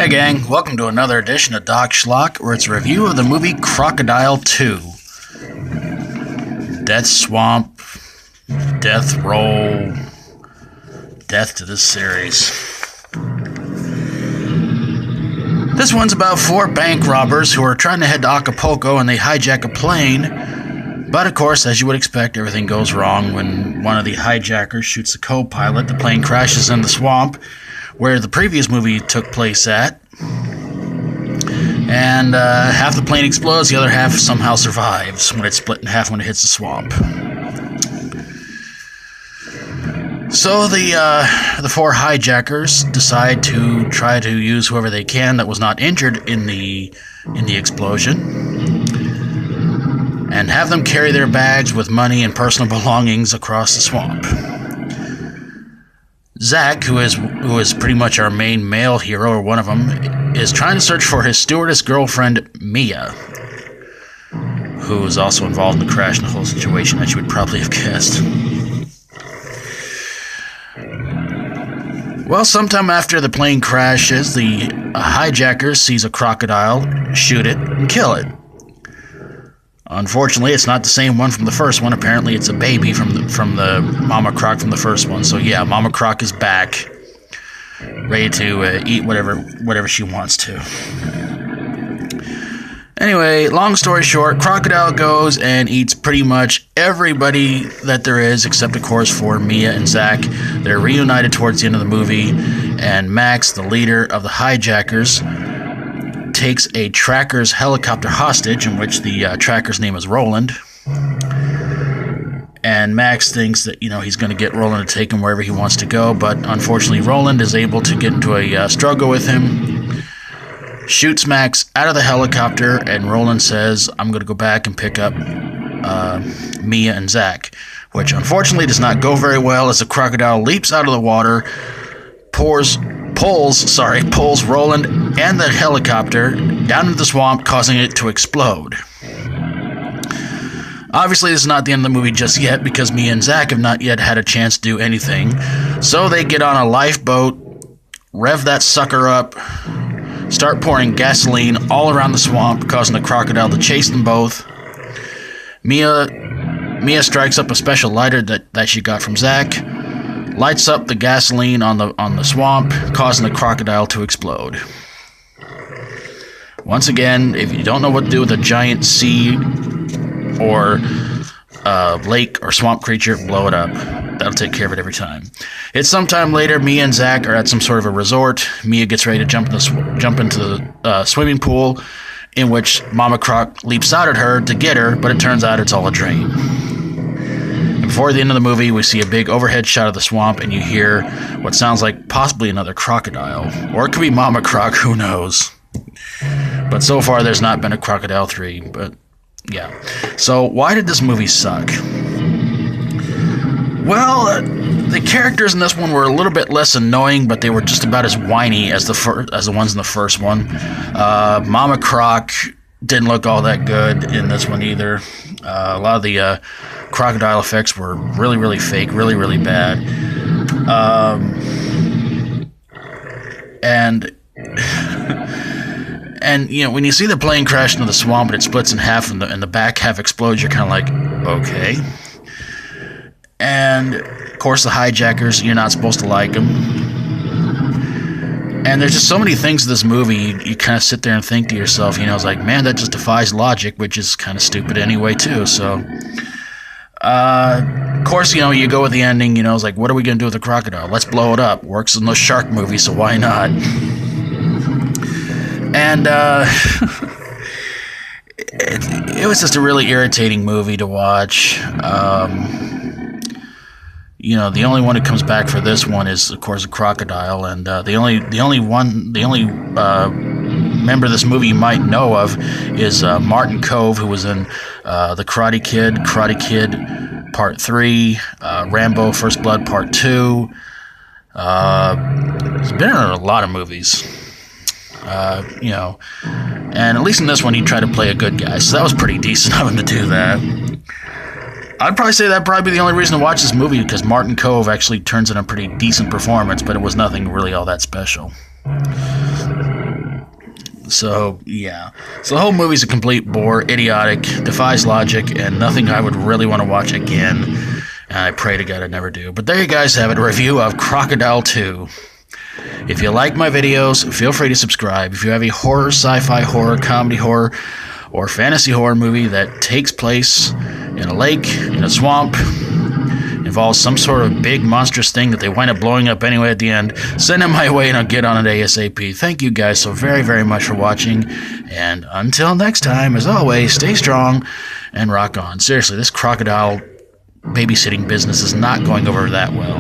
Hi gang, welcome to another edition of Doc Schlock, where it's a review of the movie Crocodile 2. Death Swamp, Death Roll, Death to this series. This one's about 4 bank robbers who are trying to head to Acapulco and they hijack a plane. But of course, as you would expect, everything goes wrong when one of the hijackers shoots the co-pilot. The plane crashes in the swamp where the previous movie took place at. And half the plane explodes, the other half somehow survives when it's split in half when it hits the swamp. So the 4 hijackers decide to try to use whoever they can that was not injured in the explosion, and have them carry their bags with money and personal belongings across the swamp. Zach, who is pretty much our main male hero, or one of them, is trying to search for his stewardess girlfriend, Mia, who is also involved in the crash and the whole situation, as you would probably have guessed. Well, sometime after the plane crashes, the hijacker sees a crocodile, shoot it, and kill it. Unfortunately, it's not the same one from the first one. Apparently, it's a baby from the Mama Croc from the first one. So yeah, Mama Croc is back, ready to eat whatever she wants to. Anyway, long story short, Crocodile goes and eats pretty much everybody that there is, except of course for Mia and Zach. They're reunited towards the end of the movie, and Max, the leader of the hijackers, takes a tracker's helicopter hostage, in which the tracker's name is Roland. And Max thinks that, he's going to get Roland to take him wherever he wants to go, but unfortunately Roland is able to get into a struggle with him, shoots Max out of the helicopter, and Roland says, "I'm going to go back and pick up Mia and Zach," which unfortunately does not go very well, as the crocodile leaps out of the water, pulls Roland and the helicopter down into the swamp, causing it to explode. Obviously, this is not the end of the movie just yet, because Mia and Zach have not yet had a chance to do anything. So they get on a lifeboat, rev that sucker up, start pouring gasoline all around the swamp, causing the crocodile to chase them both. Mia strikes up a special lighter that she got from Zach, lights up the gasoline on the swamp, causing the crocodile to explode. Once again, if you don't know what to do with a giant sea or lake or swamp creature, blow it up. That'll take care of it every time. It's sometime later. Mia and Zach are at some sort of a resort. Mia gets ready to jump into the swimming pool, in which Mama Croc leaps out at her to get her, but it turns out it's all a dream. Before the end of the movie, we see a big overhead shot of the swamp, and you hear what sounds like possibly another crocodile. Or it could be Mama Croc, who knows. But so far, there's not been a Crocodile 3, but yeah. So why did this movie suck? Well, the characters in this one were a little bit less annoying, but they were just about as whiny as the ones in the first one. Mama Croc didn't look all that good in this one either. A lot of the crocodile effects were really, really fake, really, really bad. And when you see the plane crash into the swamp and it splits in half and the back half explodes, you're kind of like, okay. And of course the hijackers, you're not supposed to like them. And there's just so many things in this movie, you kind of sit there and think to yourself, it's like, man, that just defies logic, which is kind of stupid anyway, too. So, of course, you go with the ending, it's like, what are we going to do with the crocodile? Let's blow it up. Works in those shark movies, so why not? And, it was just a really irritating movie to watch. The only one who comes back for this one is, of course, a crocodile, and the only member of this movie you might know of is Martin Kove, who was in The Karate Kid Part 3, Rambo: First Blood Part 2. He's been in a lot of movies, and at least in this one he tried to play a good guy, so that was pretty decent of him to do that. I'd probably say that'd probably be the only reason to watch this movie, because Martin Kove actually turns in a pretty decent performance, but it was nothing really all that special. So, yeah. So the whole movie's a complete bore, idiotic, defies logic, and nothing I would really want to watch again. And I pray to God I never do. But there you guys have it, a review of Crocodile 2. If you like my videos, feel free to subscribe. If you have a horror, sci-fi horror, comedy horror, or fantasy horror movie that takes place in a lake, in a swamp, involves some sort of big monstrous thing that they wind up blowing up anyway at the end, send it my way and I'll get on it ASAP. Thank you guys so very, very much for watching. And until next time, as always, stay strong and rock on. Seriously, this crocodile babysitting business is not going over that well.